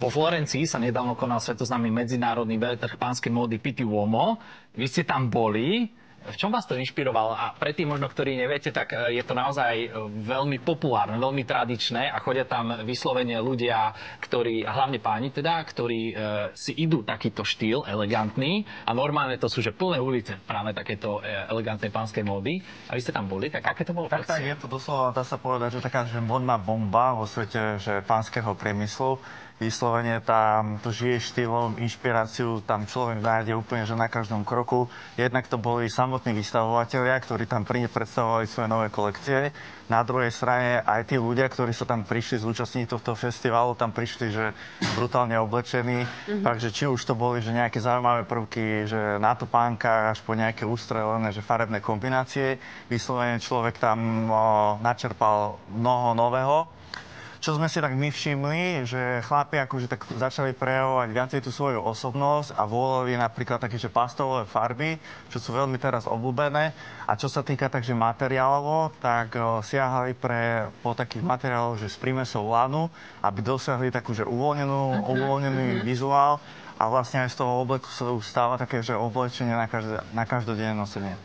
Vo Florencii sa nedávno konal svetoznámy medzinárodný veľtrh pánskej módy Pitti Uomo. Vy ste tam boli. V čom vás to inšpirovalo? A pre tých možno, ktorí neviete, tak je to naozaj veľmi populárne, veľmi tradičné a chodia tam vyslovene ľudia, ktorí, a hlavne páni teda, ktorí si idú takýto štýl elegantný a normálne to sú, že plné ulice práve takéto elegantnej pánskej módy. A vy ste tam boli, tak aké to bolo? Tak, je to doslova, dá sa povedať, že taká že modná bomba vo svete že pánskeho priemyslu. Vyslovene tam to žije štýlom, inšpiráciu tam človek nájde úplne že na každom kroku. Jednak to boli samotní vystavovatelia, ktorí tam predstavovali svoje nové kolekcie. Na druhej strane aj tí ľudia, ktorí sa tam prišli zúčastniť tohto festivalu, tam prišli že brutálne oblečení. Takže či už to boli že nejaké zaujímavé prvky, že na topánkach až po nejaké ustrelené že farebné kombinácie. Vyslovene človek tam načerpal mnoho nového. Čo sme si tak my všimli, že chlapi akože tak začali prejavovať viacej tú svoju osobnosť a volili napríklad také, že pastelové farby, čo sú veľmi teraz obľúbené. A čo sa týka takže materiálovo, tak siahali po takých materiáloch, že s prímesou lanu, aby dosiahli takú, že uvoľnený vizuál. A vlastne aj z toho obleku sa už stáva také, že oblečenie na každodenné nosenie.